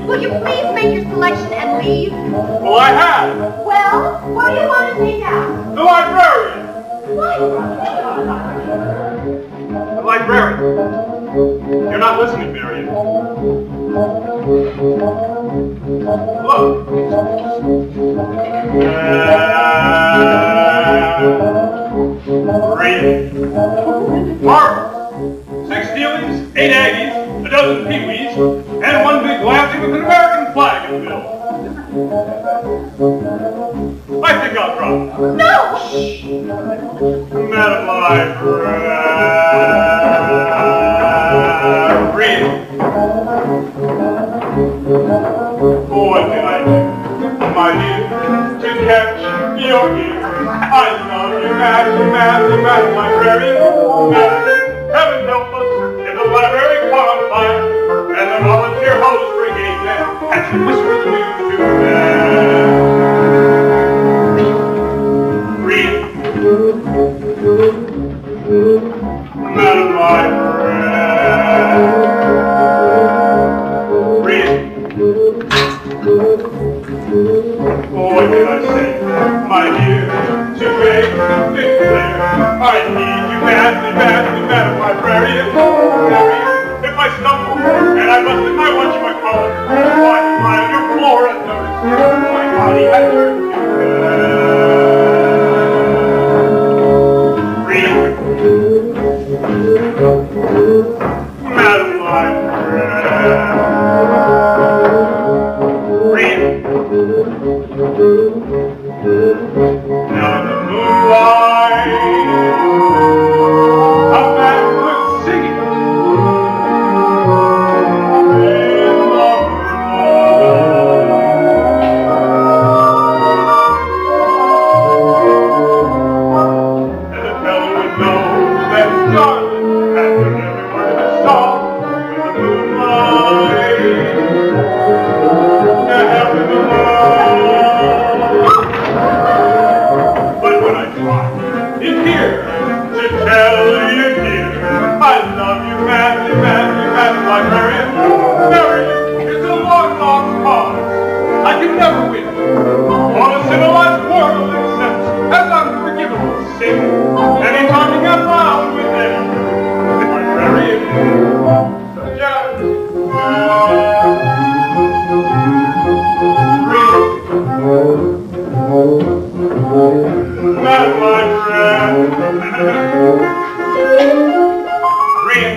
Will you please make your selection and leave? Well, I have. Well, what do you want to see now? The librarian. What? The librarian. You're not listening, Marion. Look. Read. Mark. 6 stealies, 8 aggies, a dozen peewees, and one big lassie with an American flag in the middle. I think I'll drop. No! Shh. Madam Librarian. What can I do, my dear, to catch your ear? I love you, Madam Librarian. Heaven help us in the library bonfire, and the volunteer host brigade men as you whisper the news to them. Read. Madam Librarian. Read. What can I say, my dear, to make declare I need you badly, Madam Librarian. If I stumble and I busted my lunch, my collar, why am I on your floor unnoticed? My body has turned to Read. Madam Librarian. Read. Now the moonlight, a man was singing in the and the fellow would know that darling had heard every word of the song with the moonlight to heaven alone. But when I try in here to tell you, dear, I love you madly, Madam Librarian. Marion, it's a long, long cause. I can never win. On a civilized world accepts as unforgivable sin any talking out loud with any librarian such as Madam Librarian. Read.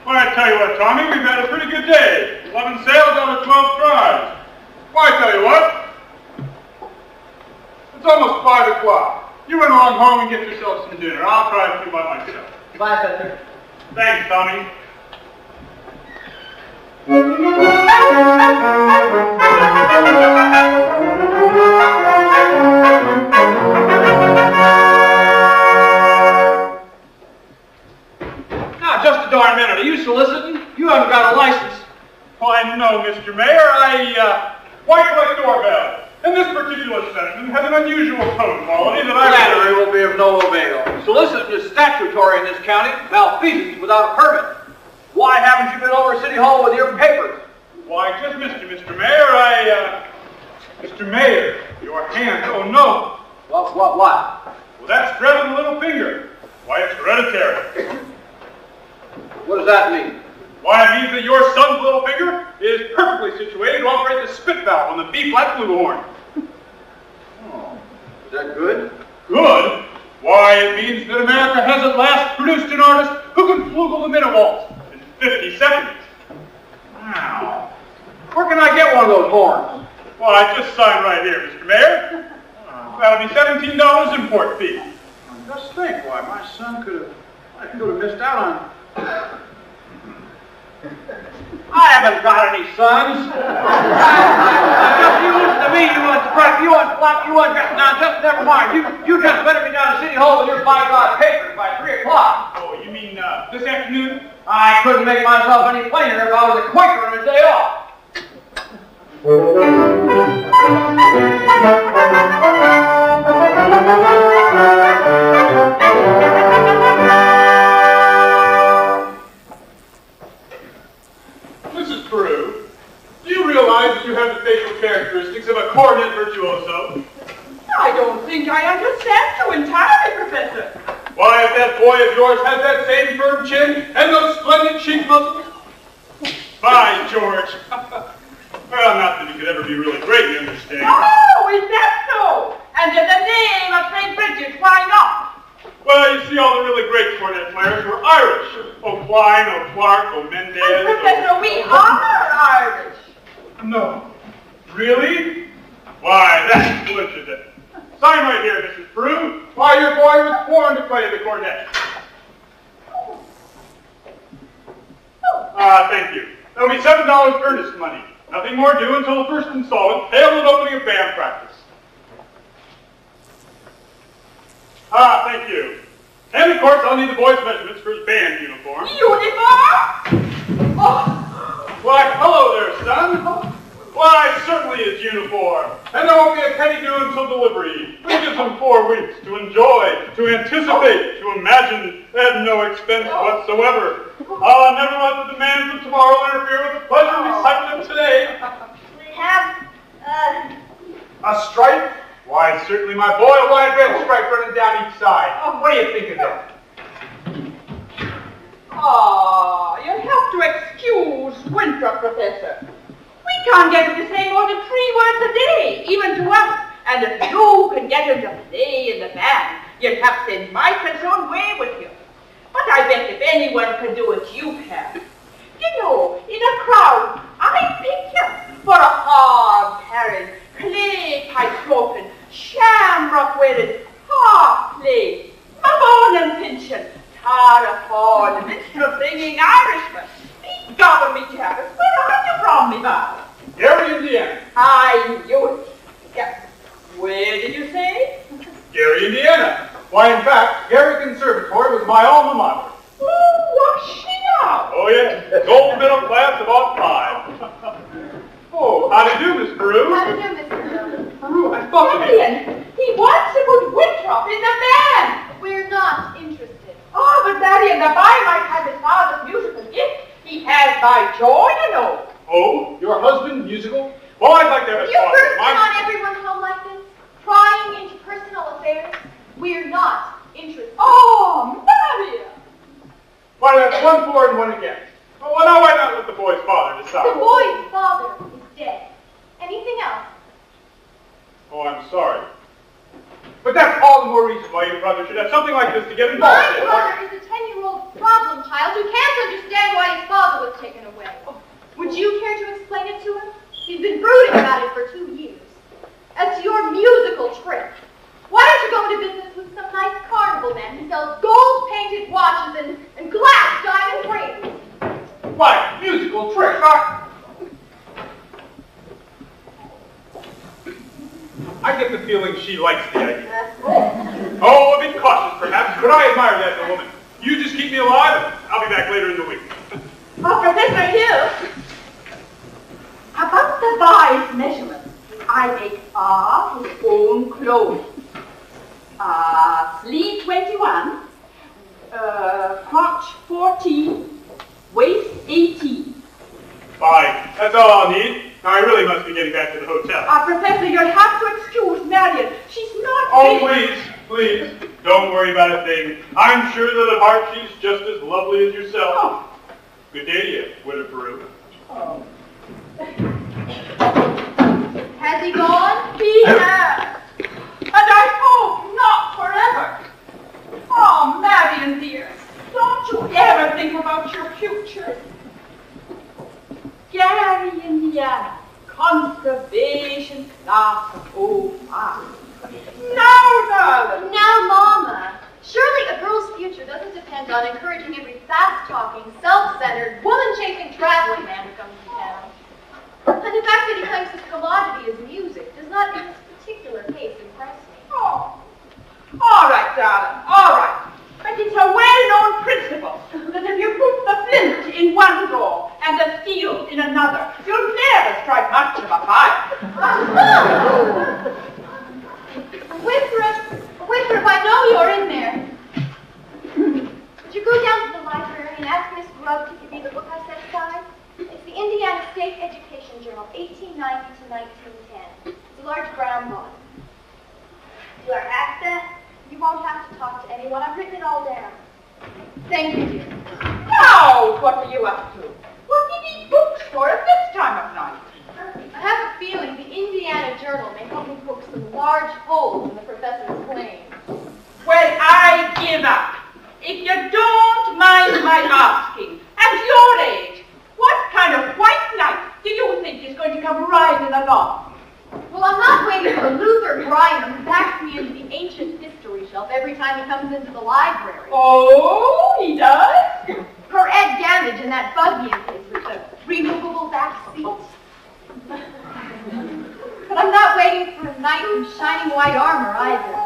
Well, I tell you what, Tommy, we've had a pretty good day. 11 sales out of 12 tries. Well, I tell you what, it's almost 5 o'clock. You run along home and get yourself some dinner. I'll try a few by myself. Bye, Professor. Thanks, Tommy. Now, just a darn minute. Are you soliciting? You haven't got a license. Why, no, Mr. Mayor. Why collect doorbells? And this particular sentence has an unusual tone quality that Flattery will be of no avail. Soliciting is statutory in this county. Malfeasance without a permit. Why haven't you been over City Hall with your papers? Why, just Mr. Mayor, Mr. Mayor, your hand, oh no. What? Well, that's spread on the little finger. Why, it's hereditary. What does that mean? Why, it means that your son's little finger is perfectly situated to operate the spit valve on the B-flat flugelhorn. Oh, is that good? Good? Why, it means that America has at last produced an artist who can flugel the minute waltz in 50 seconds. Wow. Where can I get one of those horns? Well, I just signed right here, Mr. Mayor. That'll be $17 import fee. Just think, why, my son could have missed out on... I haven't got any sons. Just you listen to me, you want to prep, you want to flap, you want to... Now, just never mind. You just better be down to City Hall with your by-God papers by 3 o'clock. Oh, you mean this afternoon? I couldn't make myself any plainer if I was a Quaker on a day off. Mrs. Peru, do you realize that you have the facial characteristics of a cornet virtuoso? I don't think I understand you entirely, Professor. Why, if that boy of yours has that same firm chin and those splendid cheek muscles? By George. Well, not that he could ever be really great, you understand. Oh, is that so? And in the name of St. Bridget, why not? Well, you see, all the really great cornet players were Irish. O'Clyne, O'Clark, O'Mendez. Professor, we are Irish. No. Really? Why, that's legitimate. Sign right here, Mrs. Peru. Why, your boy was born to play the cornet. Thank you. That'll be $7 earnest money. Nothing more due until the first installment, payable at opening of band practice. Thank you. And, of course, I'll need the boy's measurements for his band uniform. Uniform? Oh. Why, hello there, son. Why, certainly his uniform. And there won't be a penny due until delivery. We give him 4 weeks to enjoy, to anticipate, to imagine, at no expense whatsoever. I'll never let the demands of tomorrow interfere with the pleasure of reciting today. We have, A stripe? Why, certainly, my boy, a wide red stripe running down each side. What do you think of that? You'll have to excuse Winthrop, Professor. We can't get him to say more than 3 words a day, even to us. And if you can get him to play in the band, you'd have to send Mike own way with you. But I bet if anyone can do it, you can. You know, in a crowd, I pick you for a hard-carrying, clay-pipe-smoking, shamrock-wearing, half-played, mammon and pension, tar-a-ford, minstrel-singing Irishman. Be government to have it. Where are you? I knew it. Yeah. Where did you say? Gary, Indiana. Why, in fact, Gary Conservatory was my alma mater. Oh, was she now? Oh, yeah. Gold middle class about 5. Oh, how do you do, Miss Peru? How do you do, Mr. Peru, I spoke to you. Marion, he wants to put Winthrop in the band. We're not interested. Oh, but Marion, the boy might have his father's musical gift. He has my joy, you know. Oh, your husband musical? Well, I'd like to have a You talk with bursting my... on everyone home like this? Prying into personal affairs? We're not interested. Oh, Marion. Why, that's 1 for and 1 against. Well, now why not let the boy's father decide? The boy's father is dead. Anything else? Oh, I'm sorry. But that's all the more reason why your brother should have something like this to get involved My in. brother is a 10-year-old problem child who can't understand why his father was taken away. Would you care to explain it to him? He's been brooding about it for 2 years. As to your musical trip, why don't you go into business with some nice carnival man who sells gold-painted watches and glass diamond rings? Why, musical tricks? I get the feeling she likes the idea. Oh, a bit cautious, perhaps, but I admire that in a woman. You just keep me alive, and I'll be back later in the week. Oh, Professor Hill, about the boy's measurements, I make all his own clothes. Sleeve 21, crotch 14, waist 18. Fine, that's all I'll need. Now, I really must be getting back to the hotel. Professor, you'll have to excuse Marion. She's not... Oh, please, don't worry about a thing. I'm sure that at heart she's just as lovely as yourself. Oh. Good day to you, Widow Peru. Oh. Has he gone? He has. And I hope not forever. Oh, Marion, dear, don't you ever think about your future. Gary, Indiana, conservation class of 05. Now, darling. Now, Mama, surely a girl's future doesn't depend on encouraging every fast-talking, self-centered, woman-chasing traveling man who comes to town. And the fact that he claims his commodity is music does not in this particular case impress me. Oh, all right, darling, all right. But it's a well-known principle that if you put the flint in one door and the steel in another, you'll never strike much of a fire. Winthrop, I know you're in there. Would you go down to the library and ask Miss Grubb to give me the book I set aside? It's the Indiana State Education Journal, 1890 to 1910. It's a large brown volume. Do I have that? You won't have to talk to anyone. I've written it all down. Thank you, dear. Now, what are you up to? What do you need books for at this time of night? I have a feeling the Indiana Journal may help me poke some large holes in the professor's claims. Well, I give up. If you don't mind my asking, at your age, what kind of white knight do you think is going to come riding along? Well, I'm not waiting for Luther Graham who backs me into the ancient history shelf every time he comes into the library. Oh, he does? For Ed Gamage and that buggy of his with the removable back seats. But I'm not waiting for a knight in shining white armor either.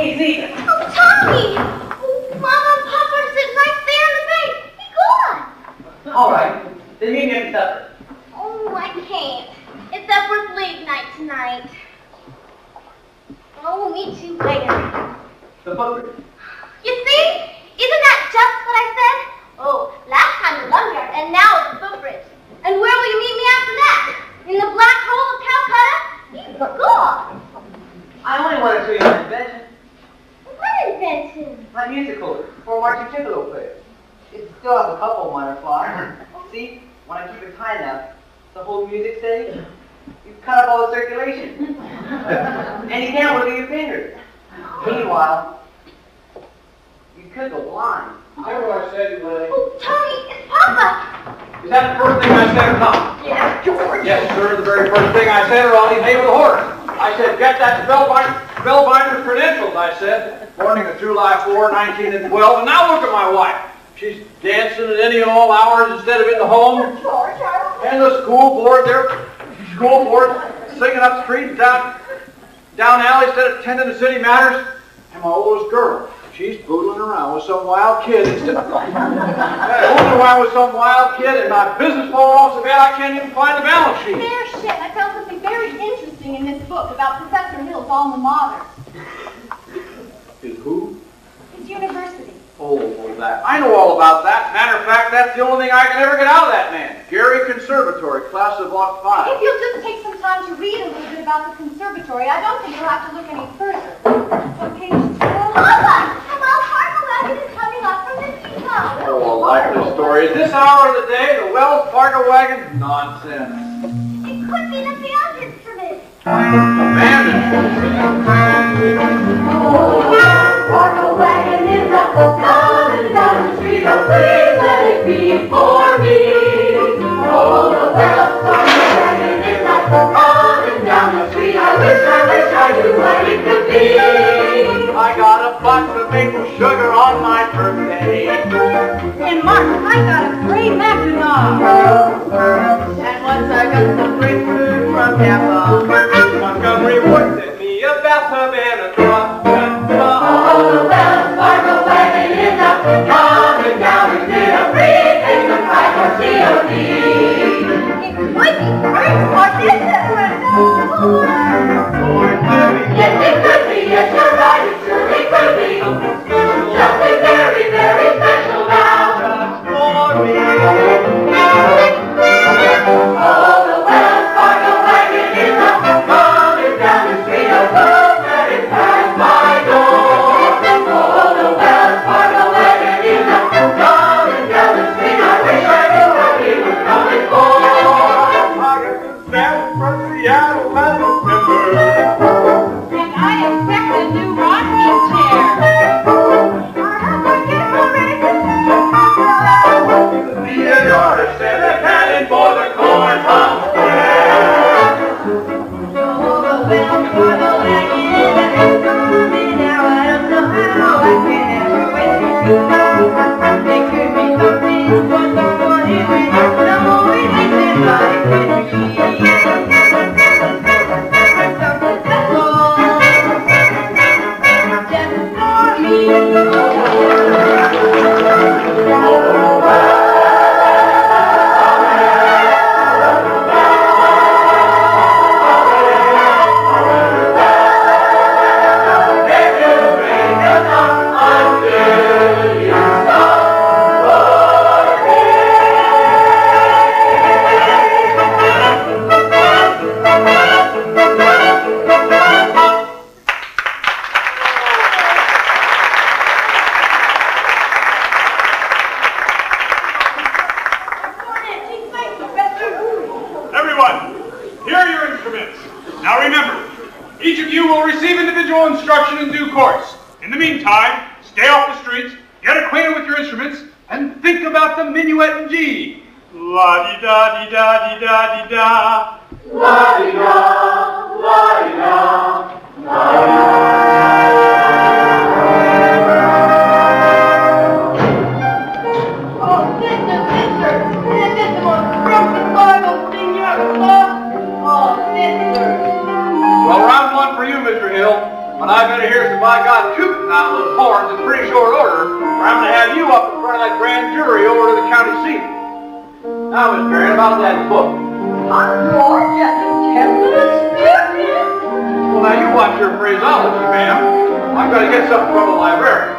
Hey, Zeke. Oh, Tommy! Oh, Mama and Papa are sitting right there in the bed. Be gone. All right. Then meet me at supper. Oh, I can't. It's Upward League night tonight. Oh, we'll meet you later. The footbridge. You see? Isn't that just what I said? Oh, last time the lumberyard, and now the footbridge. And where will you meet me after that? In the black hole of Calcutta? You forgot. I only want to show you my invention. What invention? My musical for marching piccolo players. It still has a couple minor flaws. See, when I keep it tight enough to hold music steady, you cut up all the circulation. And you can't wiggle your fingers. Meanwhile, you could go blind. Remember what I said, Lily? Oh, Tony, it's Papa. Is that the first thing I said or not? Yes, George. Yes, sir. The very first thing I said, or I'll leave hay with a horse. I said, get that spellbinder's credentials, I said. Morning of July 4, 19 and 12. And now look at my wife. She's dancing at any and all hours instead of in the home. George, And the school board, singing up street, down alley instead of tending to city matters. And my oldest girl, she's boodling around with some wild kid instead of fooling around with some wild kid, and my business falling off so bad I can't even find the balance sheet. Fair shit. I found something very interesting in this book about Professor Hill's alma mater. Is who? His university. Oh, that. I know all about that. Matter of fact, that's the only thing I can ever get out of that man. Gary Conservatory, class of Block 5. If you'll just take some time to read a little bit about the conservatory, I don't think you'll have to look any further. On page 12. Papa! The Wells Fargo wagon is coming up from the depot. Oh, a likely story. Is this hour of the day the Wells Fargo wagon? Nonsense. It could be the band instrument. Abandoned. Oh, the Wells Fargo wagon is up, coming down the street. Oh, please let it be for me. Oh, the Wells Fargo wagon is up, coming down the street. I wish I knew what it could be. I got a box of maple sugar on my birthday. And Martin, I got a great Mackinac. And once I got some grapefruit from Napa. Montgomery Wood sent me a bathtub and a drop. Oh, the Wells Fargo wagon is up, coming down the street. A free thing to cry for COD. It could be first, what is it? Yes, it could be, yes, you're right, it surely could be. Something very, very special now. Just for me. Oh, the Wells Fargo wagon is up, coming down the street. Oh, look at it pass my door. Oh, the Wells Fargo wagon is up, coming down the street. I wish I knew what he was coming for. I got the stamp from Seattle last November. And I expect a new rocking chair. The order said a cannon for the corn pump square. Oh, the Wells Fargo wagon is coming now. I don't know how I can ever wait to see. It could be something for someone who is the more related life could be. Something special, just for me. Everyone, here are your instruments. Now remember, each of you will receive individual instruction in due course. In the meantime, stay off the streets, get acquainted with your instruments, and think about the minuet in G. La-di-da-di-da-di-da-di-da. La-di-da, la-di-da, oh, sister, isn't this the most grumpy Fargo thing you ever saw? Oh, sister. Well, round one for you, Mr. Hill. But I better hear some by God tooting out of those horns in pretty short order, or I'm going to have you up in front of that grand jury over to the county seat. Now, Miss Marion, about that book. Lord, just tell us Well, now you watch your phraseology, ma'am. I'm going to get something from the librarian.